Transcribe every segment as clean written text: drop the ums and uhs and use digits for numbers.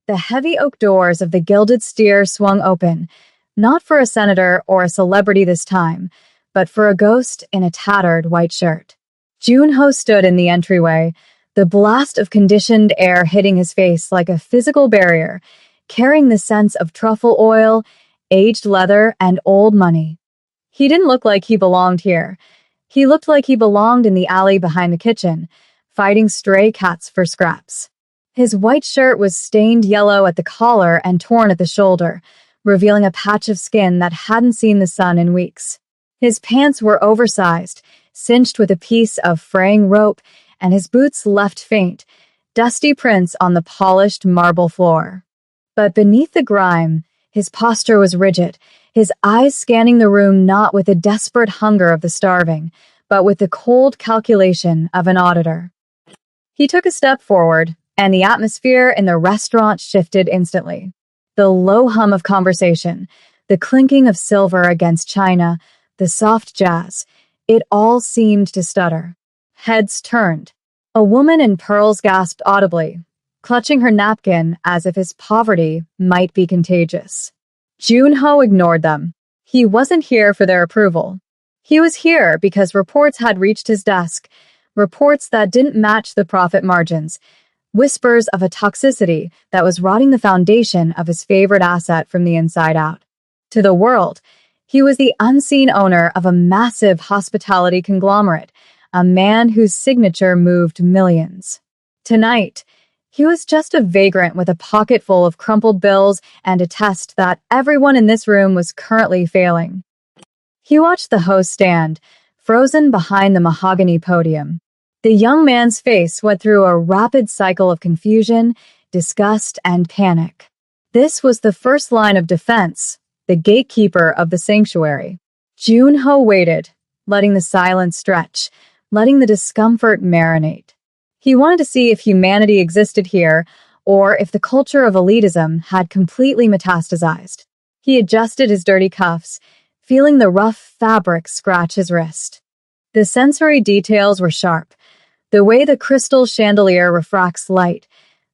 The heavy oak doors of the Gilded Steer swung open, not for a senator or a celebrity this time, but for a ghost in a tattered white shirt. Junho stood in the entryway, the blast of conditioned air hitting his face like a physical barrier, carrying the sense of truffle oil, aged leather, and old money. He didn't look like he belonged here. He looked like he belonged in the alley behind the kitchen, fighting stray cats for scraps. His white shirt was stained yellow at the collar and torn at the shoulder, revealing a patch of skin that hadn't seen the sun in weeks. His pants were oversized, cinched with a piece of fraying rope, and his boots left faint, dusty prints on the polished marble floor. But beneath the grime, his posture was rigid, his eyes scanning the room not with the desperate hunger of the starving, but with the cold calculation of an auditor. He took a step forward, and the atmosphere in the restaurant shifted instantly. The low hum of conversation, the clinking of silver against china, the soft jazz, it all seemed to stutter. Heads turned. A woman in pearls gasped audibly, clutching her napkin as if his poverty might be contagious. Junho ignored them. He wasn't here for their approval. He was here because reports had reached his desk, reports that didn't match the profit margins, whispers of a toxicity that was rotting the foundation of his favorite asset from the inside out. To the world, he was the unseen owner of a massive hospitality conglomerate, a man whose signature moved millions. Tonight, he was just a vagrant with a pocket full of crumpled bills and a test that everyone in this room was currently failing. He watched the host stand, frozen behind the mahogany podium. The young man's face went through a rapid cycle of confusion, disgust, and panic. This was the first line of defense, the gatekeeper of the sanctuary. Junho waited, letting the silence stretch, letting the discomfort marinate. He wanted to see if humanity existed here, or if the culture of elitism had completely metastasized. He adjusted his dirty cuffs, feeling the rough fabric scratch his wrist. The sensory details were sharp. The way the crystal chandelier refracts light,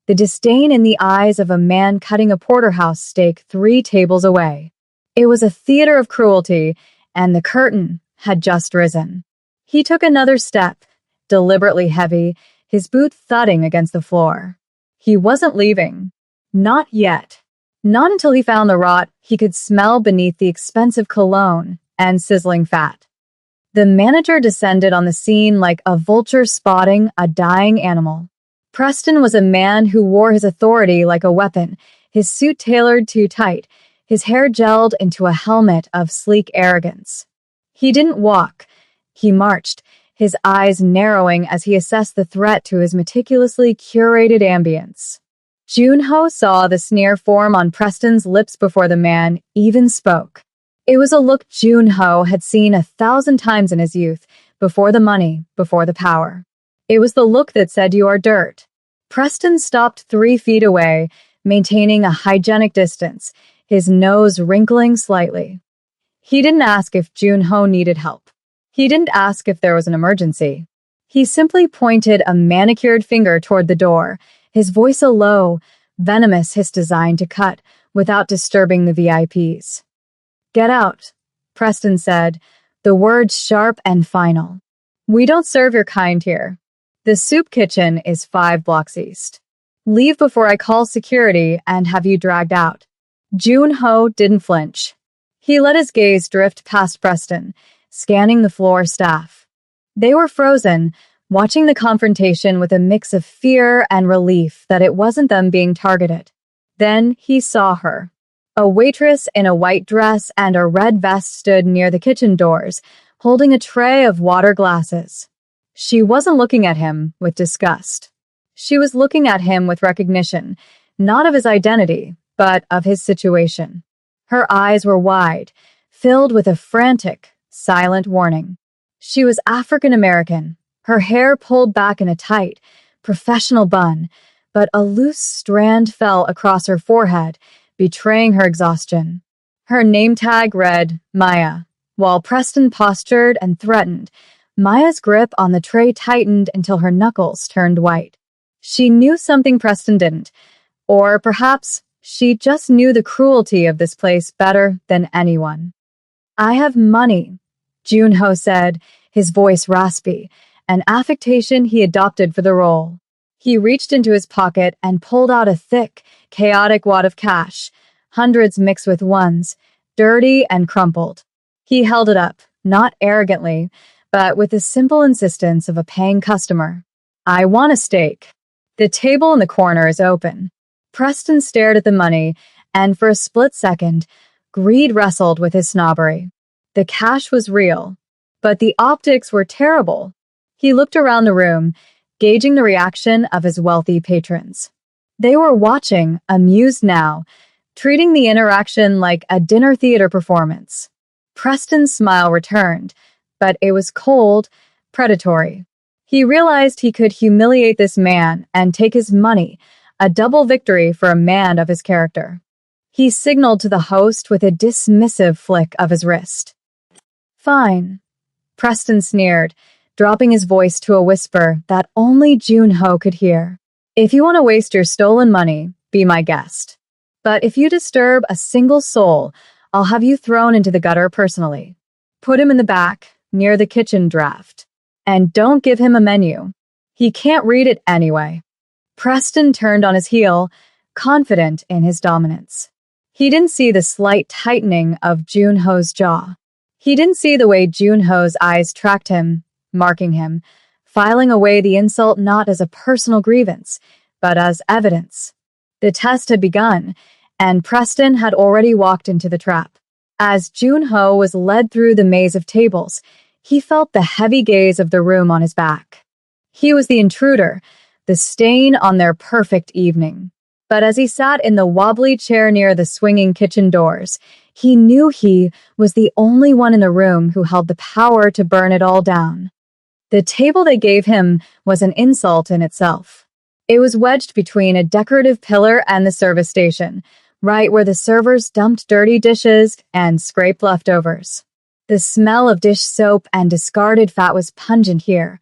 the disdain in the eyes of a man cutting a porterhouse steak 3 tables away. It was a theater of cruelty, and the curtain had just risen. He took another step, deliberately heavy, his boot thudding against the floor. He wasn't leaving. Not yet. Not until he found the rot he could smell beneath the expensive cologne and sizzling fat. The manager descended on the scene like a vulture spotting a dying animal. Preston was a man who wore his authority like a weapon, his suit tailored too tight, his hair gelled into a helmet of sleek arrogance. He didn't walk. He marched, his eyes narrowing as he assessed the threat to his meticulously curated ambience. Junho saw the sneer form on Preston's lips before the man even spoke. It was a look Junho had seen 1,000 times in his youth, before the money, before the power. It was the look that said you are dirt. Preston stopped 3 feet away, maintaining a hygienic distance, his nose wrinkling slightly. He didn't ask if Junho needed help. He didn't ask if there was an emergency. He simply pointed a manicured finger toward the door, his voice a low, venomous hiss designed to cut without disturbing the VIPs. "Get out," Preston said, the words sharp and final. "We don't serve your kind here. The soup kitchen is 5 blocks east. Leave before I call security and have you dragged out." Junho didn't flinch. He let his gaze drift past Preston, scanning the floor staff. They were frozen, watching the confrontation with a mix of fear and relief that it wasn't them being targeted. Then he saw her. A waitress in a white dress and a red vest stood near the kitchen doors, holding a tray of water glasses. She wasn't looking at him with disgust. She was looking at him with recognition, not of his identity, but of his situation. Her eyes were wide, filled with a frantic, silent warning. She was African American, her hair pulled back in a tight, professional bun, but a loose strand fell across her forehead, betraying her exhaustion. Her name tag read Maya. While Preston postured and threatened, Maya's grip on the tray tightened until her knuckles turned white. She knew something Preston didn't, Or perhaps she just knew the cruelty of this place better than anyone. I have money, Junho said, his voice raspy, an affectation he adopted for the role. He reached into his pocket and pulled out a thick, chaotic wad of cash, hundreds mixed with ones, dirty and crumpled. He held it up, not arrogantly, but with the simple insistence of a paying customer. I want a steak. The table in the corner is open. Preston stared at the money, and for a split second, greed wrestled with his snobbery. The cash was real, but the optics were terrible. He looked around the room, gauging the reaction of his wealthy patrons. They were watching, amused now, treating the interaction like a dinner theater performance. Preston's smile returned, but it was cold, predatory. He realized he could humiliate this man and take his money, a double victory for a man of his character. He signaled to the host with a dismissive flick of his wrist. Fine, Preston sneered, dropping his voice to a whisper that only Junho could hear. If you want to waste your stolen money, be my guest. But if you disturb a single soul, I'll have you thrown into the gutter personally. Put him in the back, near the kitchen draft. And don't give him a menu. He can't read it anyway. Preston turned on his heel, confident in his dominance. He didn't see the slight tightening of Junho's jaw. He didn't see the way Junho's eyes tracked him, marking him, filing away the insult not as a personal grievance, but as evidence. The test had begun, and Preston had already walked into the trap. As Junho was led through the maze of tables, he felt the heavy gaze of the room on his back. He was the intruder, the stain on their perfect evening. But as he sat in the wobbly chair near the swinging kitchen doors, he knew he was the only one in the room who held the power to burn it all down. The table they gave him was an insult in itself. It was wedged between a decorative pillar and the service station, right where the servers dumped dirty dishes and scraped leftovers. The smell of dish soap and discarded fat was pungent here,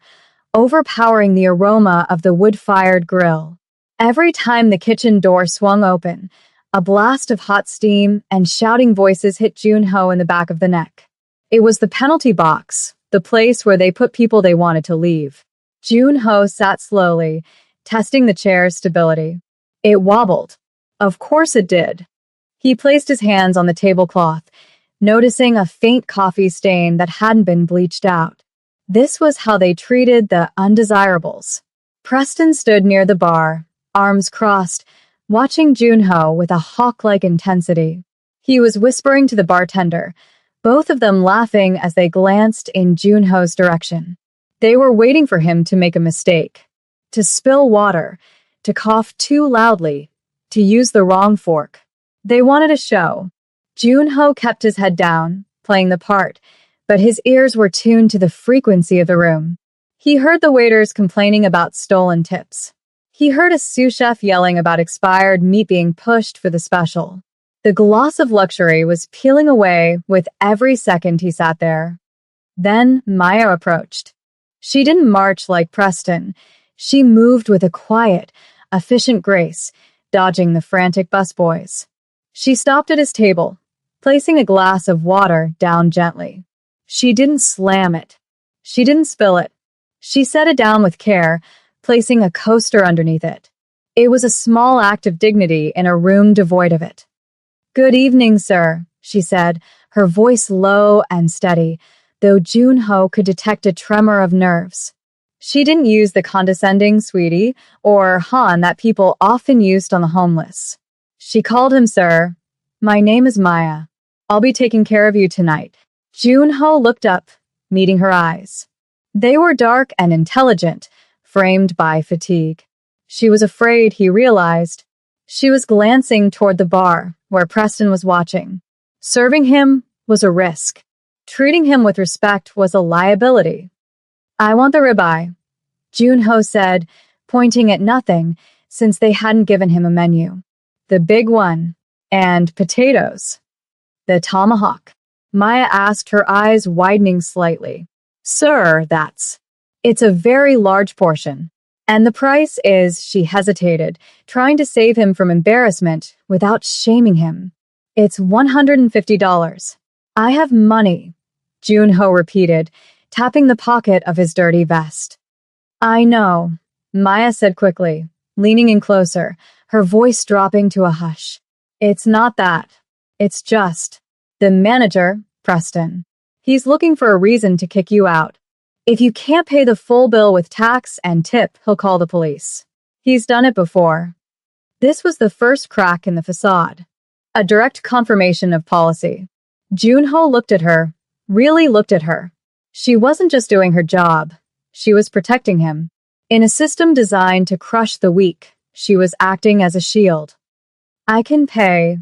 overpowering the aroma of the wood-fired grill. Every time the kitchen door swung open, a blast of hot steam and shouting voices hit Junho in the back of the neck. It was the penalty box, the place where they put people they wanted to leave. Junho sat slowly, testing the chair's stability. It wobbled. Of course it did. He placed his hands on the tablecloth, noticing a faint coffee stain that hadn't been bleached out. This was how they treated the undesirables. Preston stood near the bar, arms crossed, watching Junho with a hawk-like intensity. He was whispering to the bartender, both of them laughing as they glanced in Junho's direction. They were waiting for him to make a mistake, to spill water, to cough too loudly, to use the wrong fork. They wanted a show. Junho kept his head down, playing the part, but his ears were tuned to the frequency of the room. He heard the waiters complaining about stolen tips. He heard a sous chef yelling about expired meat being pushed for the special. The gloss of luxury was peeling away with every second he sat there. Then Maya approached. She didn't march like Preston. She moved with a quiet, efficient grace, dodging the frantic busboys. She stopped at his table, placing a glass of water down gently. She didn't slam it. She didn't spill it. She set it down with care, placing a coaster underneath it. It was a small act of dignity in a room devoid of it. "Good evening, sir," she said, her voice low and steady, though Junho could detect a tremor of nerves. She didn't use the condescending sweetie or han that people often used on the homeless. She called him sir. "My name is Maya. I'll be taking care of you tonight." Junho looked up, meeting her eyes. They were dark and intelligent, framed by fatigue. She was afraid, he realized. She was glancing toward the bar, where Preston was watching. Serving him was a risk. Treating him with respect was a liability. "I want the ribeye," Junho said, pointing at nothing, since they hadn't given him a menu. "The big one. And potatoes." "The tomahawk?" Maya asked, her eyes widening slightly. "Sir, that's. It's a very large portion. And the price is, she hesitated, trying to save him from embarrassment without shaming him. It's $150. I have money, Junho repeated, tapping the pocket of his dirty vest. I know, Maya said quickly, leaning in closer, her voice dropping to a hush. It's not that. It's just the manager, Preston. He's looking for a reason to kick you out. If you can't pay the full bill with tax and tip, he'll call the police. He's done it before. This was the first crack in the facade. A direct confirmation of policy. Junho looked at her, really looked at her. She wasn't just doing her job. She was protecting him. In a system designed to crush the weak, she was acting as a shield. I can pay,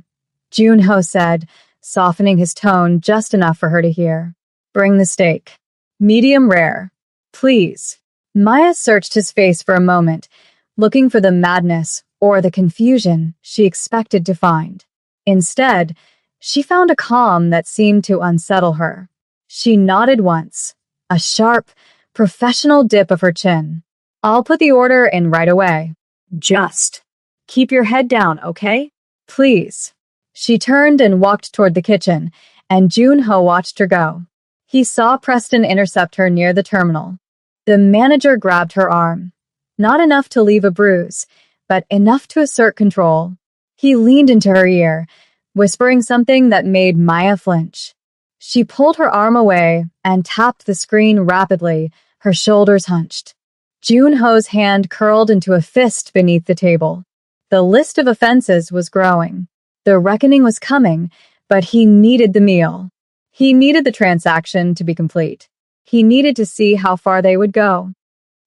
Junho said, softening his tone just enough for her to hear. Bring the steak. Medium rare. Please. Maya searched his face for a moment, looking for the madness or the confusion she expected to find. Instead, she found a calm that seemed to unsettle her. She nodded once, a sharp, professional dip of her chin. I'll put the order in right away. Just keep your head down, okay? Please. She turned and walked toward the kitchen, and Junho watched her go. He saw Preston intercept her near the terminal. The manager grabbed her arm. Not enough to leave a bruise, but enough to assert control. He leaned into her ear, whispering something that made Maya flinch. She pulled her arm away and tapped the screen rapidly, her shoulders hunched. Junho's hand curled into a fist beneath the table. The list of offenses was growing. The reckoning was coming, but he needed the meal. He needed the transaction to be complete. He needed to see how far they would go.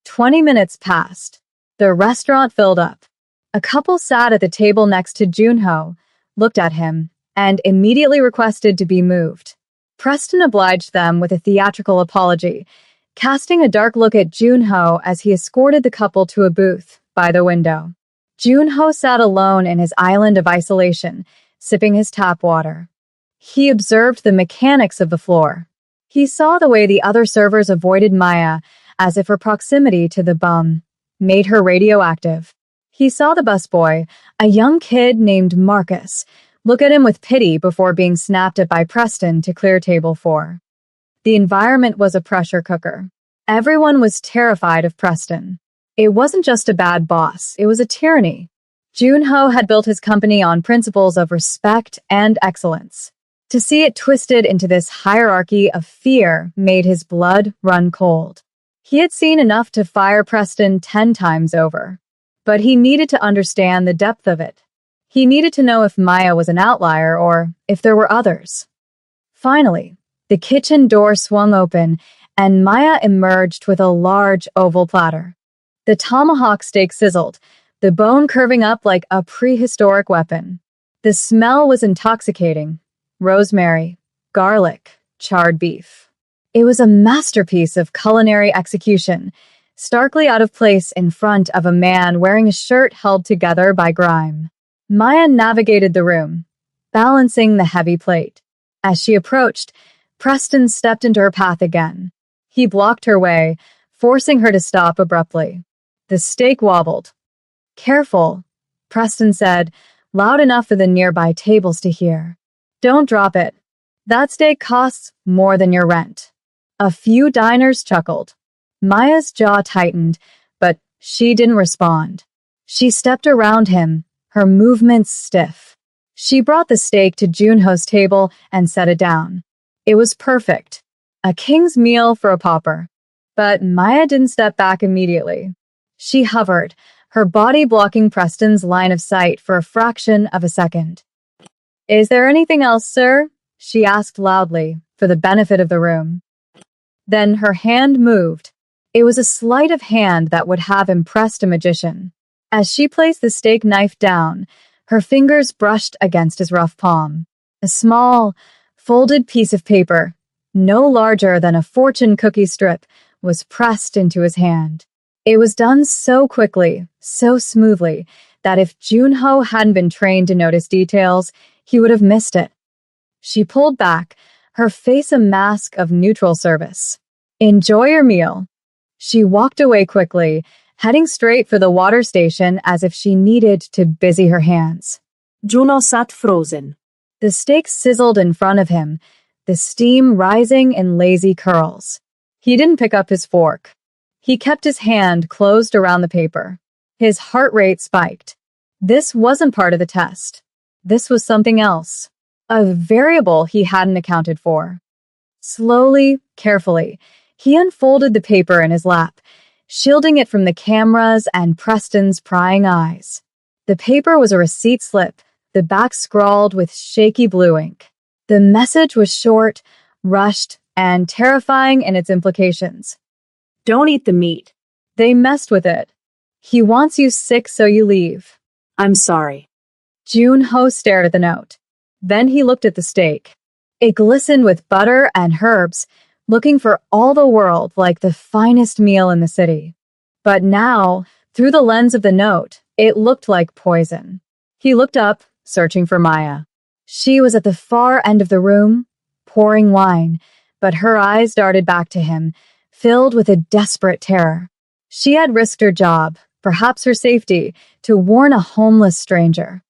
20 minutes passed. The restaurant filled up. A couple sat at the table next to Junho, looked at him, and immediately requested to be moved. Preston obliged them with a theatrical apology, casting a dark look at Junho as he escorted the couple to a booth by the window. Junho sat alone in his island of isolation, sipping his tap water. He observed the mechanics of the floor. He saw the way the other servers avoided Maya, as if her proximity to the bum made her radioactive. He saw the busboy, a young kid named Marcus, look at him with pity before being snapped at by Preston to clear table 4. The environment was a pressure cooker. Everyone was terrified of Preston. It wasn't just a bad boss, it was a tyranny. Junho had built his company on principles of respect and excellence. To see it twisted into this hierarchy of fear made his blood run cold. He had seen enough to fire Preston 10 times over. But he needed to understand the depth of it. He needed to know if Maya was an outlier or if there were others. Finally, the kitchen door swung open and Maya emerged with a large oval platter. The tomahawk steak sizzled, the bone curving up like a prehistoric weapon. The smell was intoxicating. Rosemary, garlic, charred beef. It was a masterpiece of culinary execution, starkly out of place in front of a man wearing a shirt held together by grime. Maya navigated the room, balancing the heavy plate. As she approached, Preston stepped into her path again. He blocked her way, forcing her to stop abruptly. The steak wobbled. Careful, Preston said, loud enough for the nearby tables to hear. Don't drop it. That steak costs more than your rent. A few diners chuckled. Maya's jaw tightened, but she didn't respond. She stepped around him, her movements stiff. She brought the steak to Junho's table and set it down. It was perfect. A king's meal for a pauper. But Maya didn't step back immediately. She hovered, her body blocking Preston's line of sight for a fraction of a second. Is there anything else, sir? She asked loudly, for the benefit of the room. Then her hand moved. It was a sleight of hand that would have impressed a magician. As she placed the steak knife down, her fingers brushed against his rough palm. A small, folded piece of paper, no larger than a fortune cookie strip, was pressed into his hand. It was done so quickly, so smoothly, that if Junho hadn't been trained to notice details, he would have missed it. She pulled back, her face a mask of neutral service. Enjoy your meal. She walked away quickly, heading straight for the water station as if she needed to busy her hands. Juno sat frozen. The steak sizzled in front of him, the steam rising in lazy curls. He didn't pick up his fork. He kept his hand closed around the paper. His heart rate spiked. This wasn't part of the test. This was something else. A variable he hadn't accounted for. Slowly, carefully, he unfolded the paper in his lap, shielding it from the cameras and Preston's prying eyes. The paper was a receipt slip, the back scrawled with shaky blue ink. The message was short, rushed, and terrifying in its implications. Don't eat the meat. They messed with it. He wants you sick so you leave. I'm sorry. Jun-ho stared at the note. Then he looked at the steak. It glistened with butter and herbs, looking for all the world like the finest meal in the city. But now, through the lens of the note, it looked like poison. He looked up, searching for Maya. She was at the far end of the room, pouring wine, but her eyes darted back to him, filled with a desperate terror. She had risked her job, perhaps her safety, to warn a homeless stranger.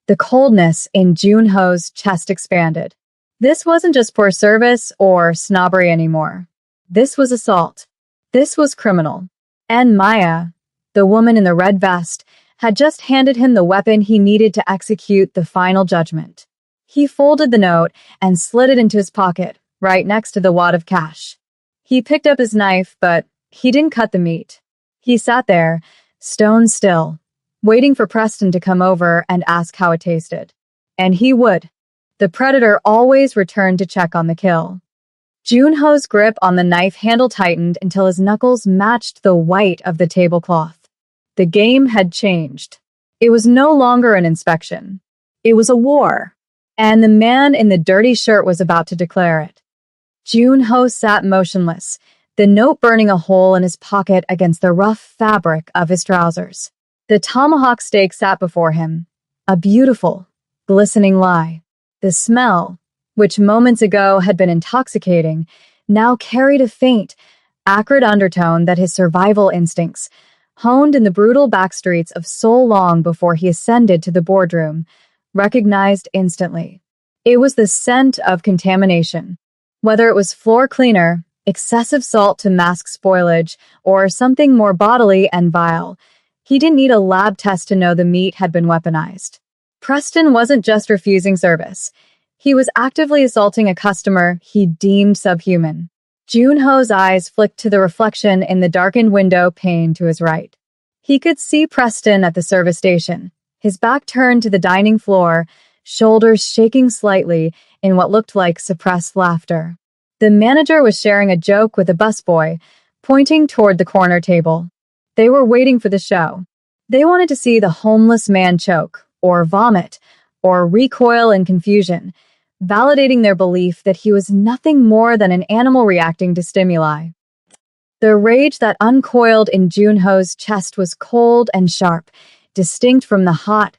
The coldness in Jun-ho's chest expanded. This wasn't just poor service or snobbery anymore. This was assault. This was criminal. And Maya, the woman in the red vest, had just handed him the weapon he needed to execute the final judgment. He folded the note and slid it into his pocket, right next to the wad of cash. He picked up his knife, but he didn't cut the meat. He sat there, stone still, waiting for Preston to come over and ask how it tasted. And he would. The predator always returned to check on the kill. Jun-ho's grip on the knife handle tightened until his knuckles matched the white of the tablecloth. The game had changed. It was no longer an inspection. It was a war. And the man in the dirty shirt was about to declare it. Jun-ho sat motionless, the note burning a hole in his pocket against the rough fabric of his trousers. The tomahawk steak sat before him, a beautiful, glistening lie. The smell, which moments ago had been intoxicating, now carried a faint, acrid undertone that his survival instincts, honed in the brutal backstreets of so long before he ascended to the boardroom, recognized instantly. It was the scent of contamination. Whether it was floor cleaner, excessive salt to mask spoilage, or something more bodily and vile, he didn't need a lab test to know the meat had been weaponized. Preston wasn't just refusing service. He was actively assaulting a customer he deemed subhuman. Jun-ho's eyes flicked to the reflection in the darkened window pane to his right. He could see Preston at the service station, his back turned to the dining floor, shoulders shaking slightly in what looked like suppressed laughter. The manager was sharing a joke with a busboy, pointing toward the corner table. They were waiting for the show. They wanted to see the homeless man choke, or vomit, or recoil in confusion, validating their belief that he was nothing more than an animal reacting to stimuli. The rage that uncoiled in Jun-ho's chest was cold and sharp, distinct from the hot,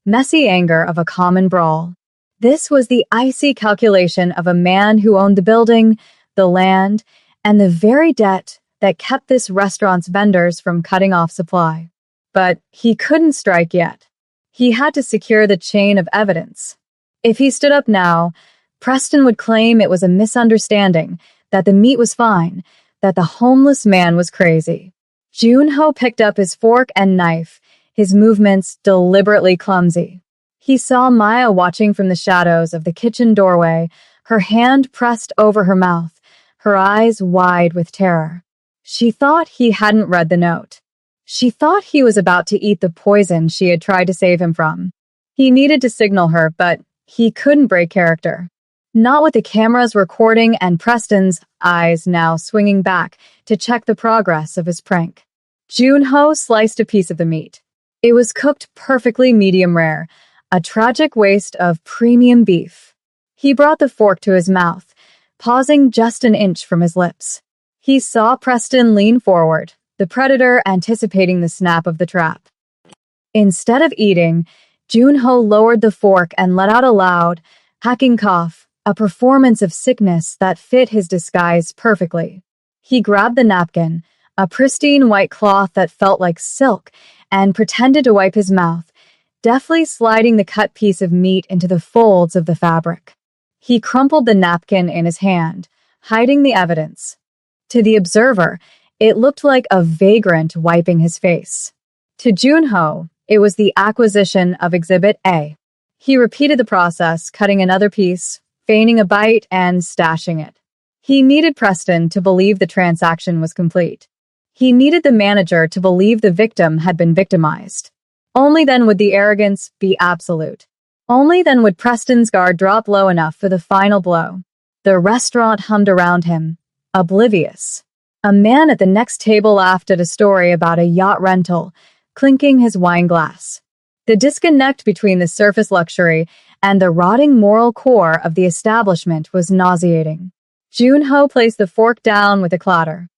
messy anger of a common brawl. This was the icy calculation of a man who owned the building, the land, and the very debt that kept this restaurant's vendors from cutting off supply. But he couldn't strike yet. He had to secure the chain of evidence. If he stood up now, Preston would claim it was a misunderstanding, that the meat was fine, that the homeless man was crazy. Jun-ho picked up his fork and knife, his movements deliberately clumsy. He saw Maya watching from the shadows of the kitchen doorway, her hand pressed over her mouth, her eyes wide with terror. She thought he hadn't read the note. She thought he was about to eat the poison she had tried to save him from. He needed to signal her, but he couldn't break character. Not with the cameras recording and Preston's eyes now swinging back to check the progress of his prank. Jun-ho sliced a piece of the meat. It was cooked perfectly medium rare, a tragic waste of premium beef. He brought the fork to his mouth, pausing just an inch from his lips. He saw Preston lean forward, the predator anticipating the snap of the trap. Instead of eating, Jun-ho lowered the fork and let out a loud, hacking cough, a performance of sickness that fit his disguise perfectly. He grabbed the napkin, a pristine white cloth that felt like silk, and pretended to wipe his mouth, deftly sliding the cut piece of meat into the folds of the fabric. He crumpled the napkin in his hand, hiding the evidence. To the observer, it looked like a vagrant wiping his face. To Junho, it was the acquisition of Exhibit A. He repeated the process, cutting another piece, feigning a bite, and stashing it. He needed Preston to believe the transaction was complete. He needed the manager to believe the victim had been victimized. Only then would the arrogance be absolute. Only then would Preston's guard drop low enough for the final blow. The restaurant hummed around him, oblivious. A man at the next table laughed at a story about a yacht rental, clinking his wine glass. The disconnect between the surface luxury and the rotting moral core of the establishment was nauseating. Junho placed the fork down with a clatter.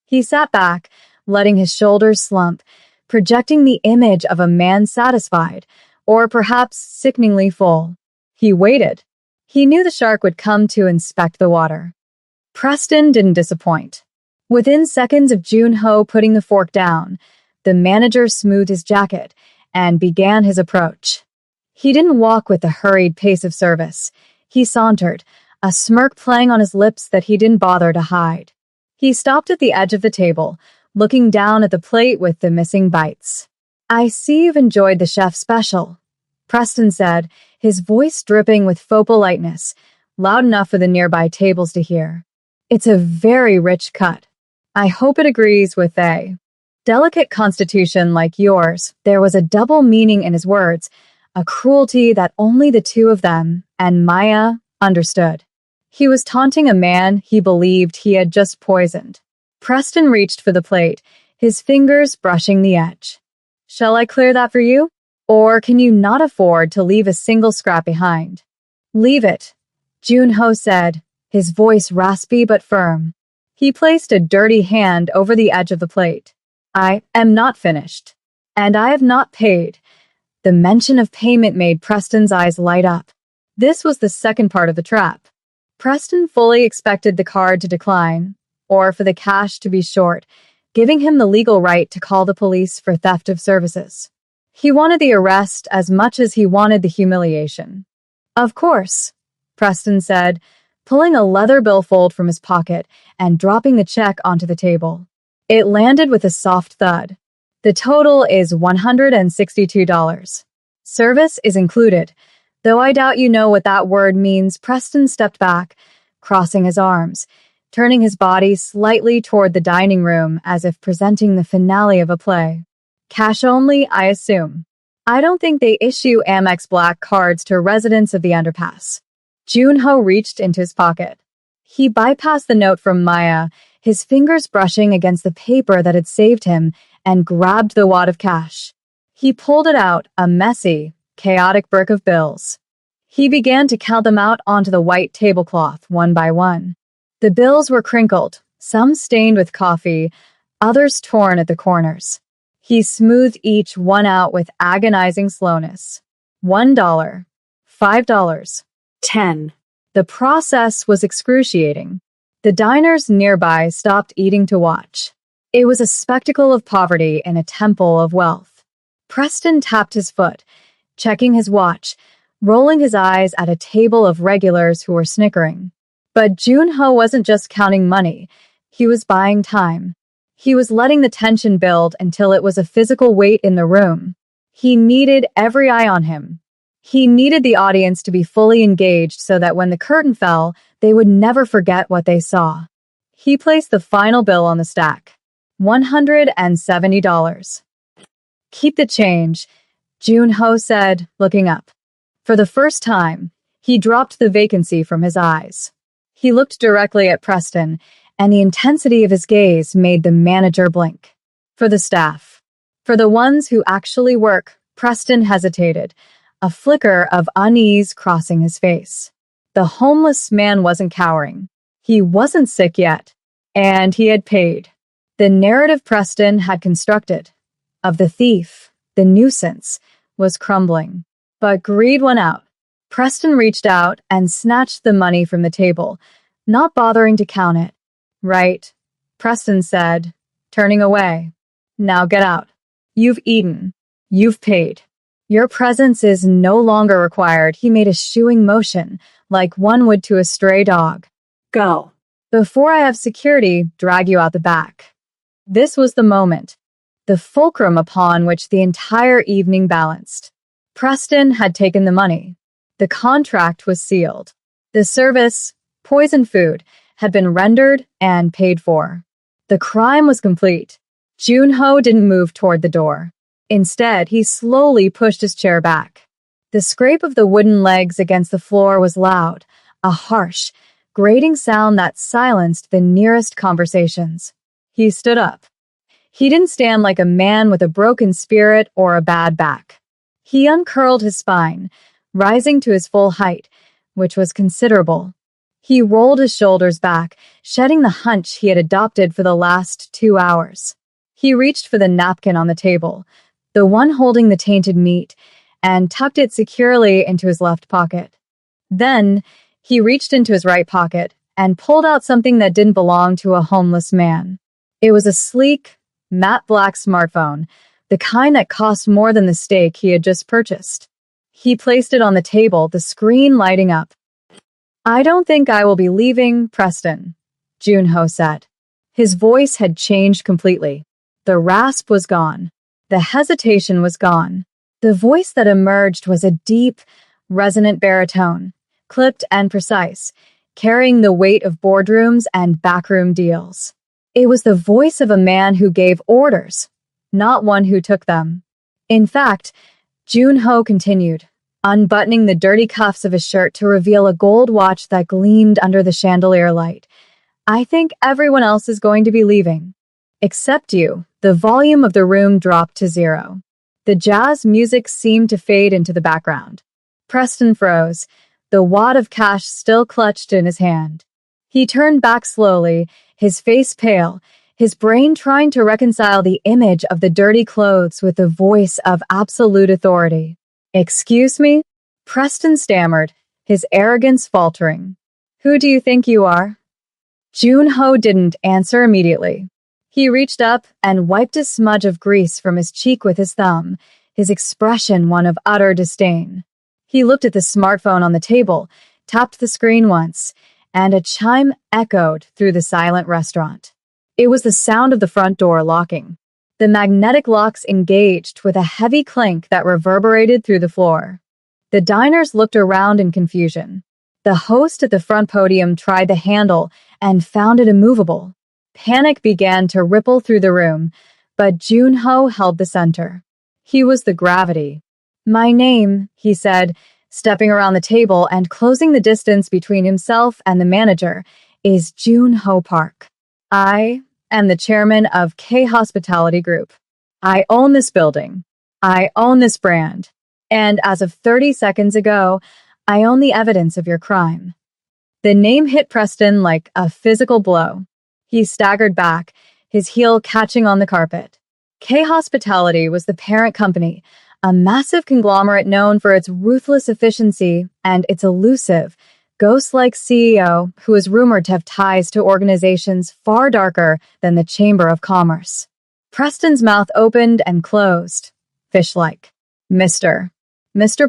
He sat back, letting his shoulders slump, projecting the image of a man satisfied, or perhaps sickeningly full. He waited. He knew the shark would come to inspect the water. Preston didn't disappoint. Within seconds of Junho putting the fork down, the manager smoothed his jacket and began his approach. He didn't walk with the hurried pace of service. He sauntered, a smirk playing on his lips that he didn't bother to hide. He stopped at the edge of the table, looking down at the plate with the missing bites. "I see you've enjoyed the chef's special," Preston said, his voice dripping with faux politeness, loud enough for the nearby tables to hear. "It's a very rich cut. I hope it agrees with a delicate constitution like yours." There was a double meaning in his words, a cruelty that only the two of them, and Maya, understood. He was taunting a man he believed he had just poisoned. Preston reached for the plate, his fingers brushing the edge. "Shall I clear that for you? Or can you not afford to leave a single scrap behind?" "Leave it," Junho said, his voice raspy but firm. He placed a dirty hand over the edge of the plate. "I am not finished. And I have not paid." The mention of payment made Preston's eyes light up. This was the second part of the trap. Preston fully expected the card to decline, or for the cash to be short, giving him the legal right to call the police for theft of services. He wanted the arrest as much as he wanted the humiliation. "Of course," Preston said, pulling a leather billfold from his pocket and dropping the check onto the table. It landed with a soft thud. "The total is $162. Service is included. Though I doubt you know what that word means." Preston stepped back, crossing his arms, turning his body slightly toward the dining room as if presenting the finale of a play. "Cash only, I assume. I don't think they issue Amex Black cards to residents of the underpass." Junho reached into his pocket. He bypassed the note from Maya, his fingers brushing against the paper that had saved him, and grabbed the wad of cash. He pulled it out, a messy, chaotic brick of bills. He began to count them out onto the white tablecloth, one by one. The bills were crinkled, some stained with coffee, others torn at the corners. He smoothed each one out with agonizing slowness. $1, $5, 10. The process was excruciating. The diners nearby stopped eating to watch. It was a spectacle of poverty in a temple of wealth. Preston tapped his foot, checking his watch, rolling his eyes at a table of regulars who were snickering. But Junho wasn't just counting money. He was buying time. He was letting the tension build until it was a physical weight in the room. He needed every eye on him. He needed the audience to be fully engaged so that when the curtain fell, they would never forget what they saw. He placed the final bill on the stack. $170. "Keep the change," Junho said, looking up. For the first time, he dropped the vacancy from his eyes. He looked directly at Preston, and the intensity of his gaze made the manager blink. "For the staff. For the ones who actually work," Preston hesitated, a flicker of unease crossing his face. The homeless man wasn't cowering. He wasn't sick yet, and he had paid. The narrative Preston had constructed of the thief, the nuisance, was crumbling. But greed won out. Preston reached out and snatched the money from the table, not bothering to count it. "Right," Preston said, turning away. Now get out. You've eaten. You've paid. Your presence is no longer required. He made a shooing motion, like one would to a stray dog. Go. Before I have security, drag you out the back. This was the moment, the fulcrum upon which the entire evening balanced. Preston had taken the money. The contract was sealed. The service, poison food, had been rendered and paid for. The crime was complete. Junho didn't move toward the door. Instead, he slowly pushed his chair back. The scrape of the wooden legs against the floor was loud, a harsh, grating sound that silenced the nearest conversations. He stood up. He didn't stand like a man with a broken spirit or a bad back. He uncurled his spine, rising to his full height, which was considerable. He rolled his shoulders back, shedding the hunch he had adopted for the last 2 hours. He reached for the napkin on the table, the one holding the tainted meat, and tucked it securely into his left pocket. Then, he reached into his right pocket and pulled out something that didn't belong to a homeless man. It was a sleek, matte black smartphone, the kind that cost more than the steak he had just purchased. He placed it on the table, the screen lighting up. "I don't think I will be leaving Preston," Junho said. His voice had changed completely. The rasp was gone. The hesitation was gone. The voice that emerged was a deep, resonant baritone, clipped and precise, carrying the weight of boardrooms and backroom deals. It was the voice of a man who gave orders, not one who took them. In fact, Junho continued, unbuttoning the dirty cuffs of his shirt to reveal a gold watch that gleamed under the chandelier light. "I think everyone else is going to be leaving. Except you." The volume of the room dropped to 0. The jazz music seemed to fade into the background. Preston froze, the wad of cash still clutched in his hand. He turned back slowly, his face pale, his brain trying to reconcile the image of the dirty clothes with the voice of absolute authority. "Excuse me?" Preston stammered, his arrogance faltering. "Who do you think you are?" Junho didn't answer immediately. He reached up and wiped a smudge of grease from his cheek with his thumb, his expression one of utter disdain. He looked at the smartphone on the table, tapped the screen once, and a chime echoed through the silent restaurant. It was the sound of the front door locking. The magnetic locks engaged with a heavy clink that reverberated through the floor. The diners looked around in confusion. The host at the front podium tried the handle and found it immovable. Panic began to ripple through the room, but Junho held the center. He was the gravity. "My name," he said, stepping around the table and closing the distance between himself and the manager, "is Junho Park. I am the chairman of K Hospitality Group. I own this building. I own this brand. And as of 30 seconds ago, I own the evidence of your crime." The name hit Preston like a physical blow. He staggered back, his heel catching on the carpet. K Hospitality was the parent company, a massive conglomerate known for its ruthless efficiency and its elusive, ghost-like CEO who is rumored to have ties to organizations far darker than the Chamber of Commerce. Preston's mouth opened and closed, fish-like. Mr.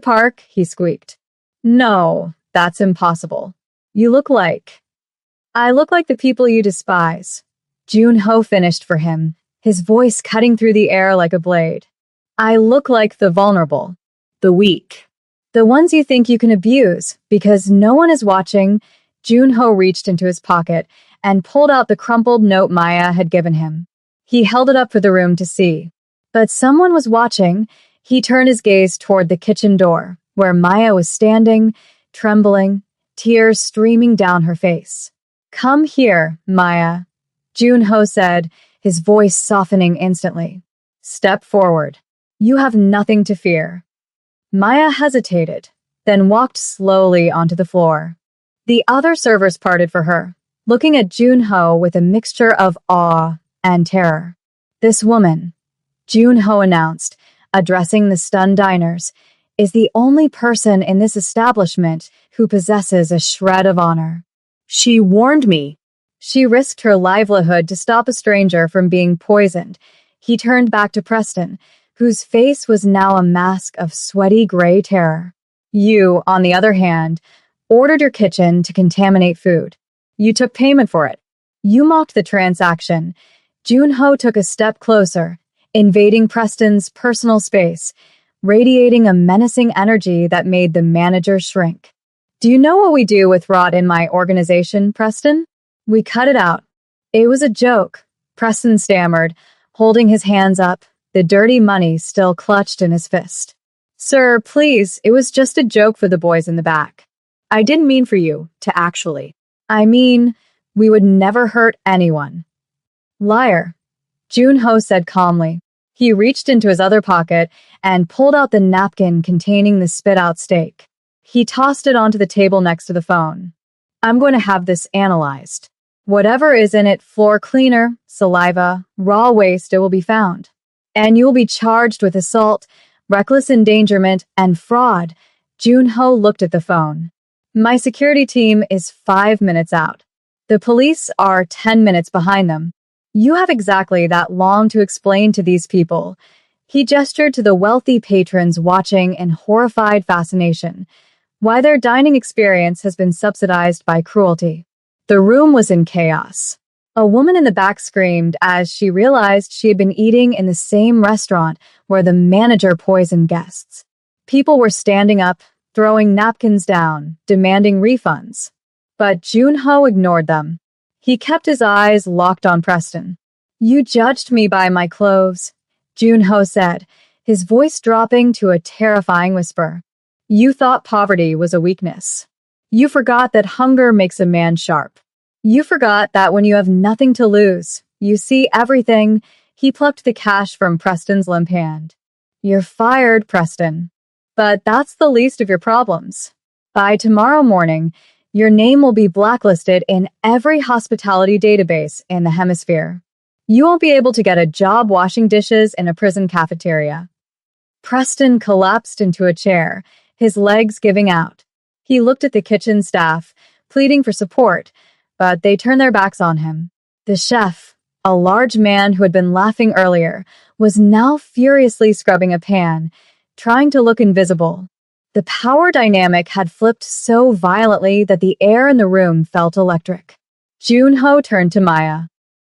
Park," he squeaked. "No, that's impossible. You look like..." "I look like the people you despise." Junho finished for him, his voice cutting through the air like a blade. "I look like the vulnerable, the weak, the ones you think you can abuse because no one is watching." Junho reached into his pocket and pulled out the crumpled note Maya had given him. He held it up for the room to see. But someone was watching. He turned his gaze toward the kitchen door, where Maya was standing, trembling, tears streaming down her face. "Come here, Maya," Junho said, his voice softening instantly. "Step forward. You have nothing to fear." Maya hesitated, then walked slowly onto the floor. The other servers parted for her, looking at Junho with a mixture of awe and terror. "This woman," Junho announced, addressing the stunned diners, "is the only person in this establishment who possesses a shred of honor. She warned me." She risked her livelihood to stop a stranger from being poisoned. He turned back to Preston, whose face was now a mask of sweaty gray terror. You, on the other hand, ordered your kitchen to contaminate food. You took payment for it. You mocked the transaction. Junho took a step closer, invading Preston's personal space, radiating a menacing energy that made the manager shrink. Do you know what we do with rot in my organization, Preston? We cut it out. It was a joke, Preston stammered, holding his hands up, the dirty money still clutched in his fist. Sir, please, it was just a joke for the boys in the back. I didn't mean for you to actually. I mean, we would never hurt anyone. Liar, Junho said calmly. He reached into his other pocket and pulled out the napkin containing the spit-out steak. He tossed it onto the table next to the phone. I'm going to have this analyzed. Whatever is in it, floor cleaner, saliva, raw waste, it will be found. And you will be charged with assault, reckless endangerment, and fraud. Junho looked at the phone. My security team is 5 minutes out. The police are 10 minutes behind them. You have exactly that long to explain to these people. He gestured to the wealthy patrons watching in horrified fascination, why their dining experience has been subsidized by cruelty. The room was in chaos. A woman in the back screamed as she realized she had been eating in the same restaurant where the manager poisoned guests. People were standing up, throwing napkins down, demanding refunds. But Junho ignored them. He kept his eyes locked on Preston. You judged me by my clothes, Junho said, his voice dropping to a terrifying whisper. You thought poverty was a weakness. You forgot that hunger makes a man sharp. You forgot that when you have nothing to lose, you see everything. He plucked the cash from Preston's limp hand. You're fired, Preston. But that's the least of your problems. By tomorrow morning, your name will be blacklisted in every hospitality database in the hemisphere. You won't be able to get a job washing dishes in a prison cafeteria. Preston collapsed into a chair, his legs giving out. He looked at the kitchen staff, pleading for support, but they turned their backs on him. The chef, a large man who had been laughing earlier, was now furiously scrubbing a pan, trying to look invisible. The power dynamic had flipped so violently that the air in the room felt electric. Junho turned to Maya.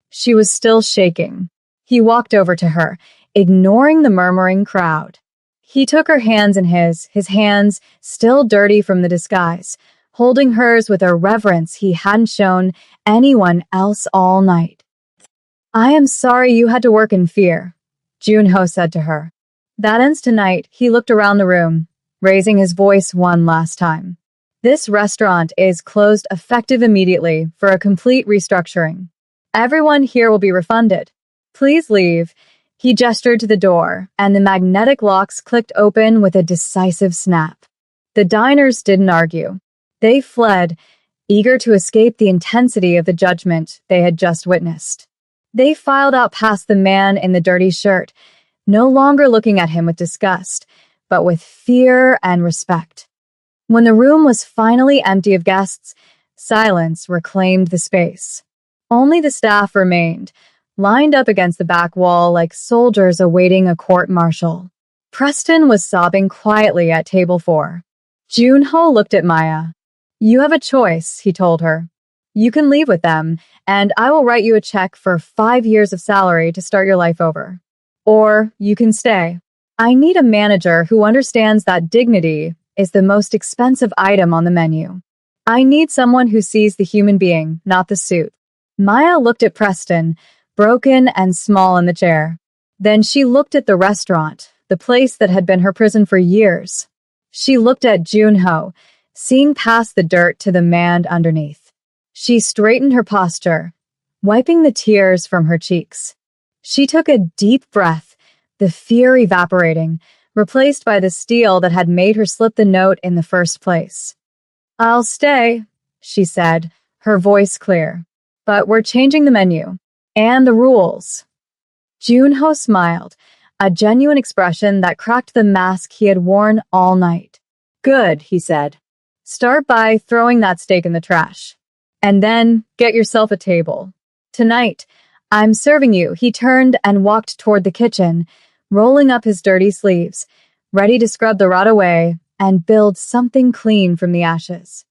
She was still shaking. He walked over to her, ignoring the murmuring crowd. He took her hands in his hands still dirty from the disguise, holding hers with a reverence he hadn't shown anyone else all night. I am sorry you had to work in fear, Junho said to her. That ends tonight. He looked around the room, raising his voice one last time. This restaurant is closed effective immediately for a complete restructuring. Everyone here will be refunded. Please leave. He gestured to the door, and the magnetic locks clicked open with a decisive snap. The diners didn't argue. They fled, eager to escape the intensity of the judgment they had just witnessed. They filed out past the man in the dirty shirt, no longer looking at him with disgust, but with fear and respect. When the room was finally empty of guests, silence reclaimed the space. Only the staff remained, lined up against the back wall like soldiers awaiting a court-martial. Preston was sobbing quietly at table 4. Junho looked at Maya. You have a choice, he told her. You can leave with them, and I will write you a check for 5 years of salary to start your life over. Or you can stay. I need a manager who understands that dignity is the most expensive item on the menu. I need someone who sees the human being, not the suit. Maya looked at Preston, broken and small in the chair. Then she looked at the restaurant, the place that had been her prison for years. She looked at Junho, seeing past the dirt to the man underneath. She straightened her posture, wiping the tears from her cheeks. She took a deep breath, the fear evaporating, replaced by the steel that had made her slip the note in the first place. I'll stay, she said, her voice clear. But we're changing the menu. And the rules. Junho smiled, a genuine expression that cracked the mask he had worn all night. Good, he said. Start by throwing that steak in the trash. And then get yourself a table. Tonight, I'm serving you. He turned and walked toward the kitchen, rolling up his dirty sleeves, ready to scrub the rot away and build something clean from the ashes.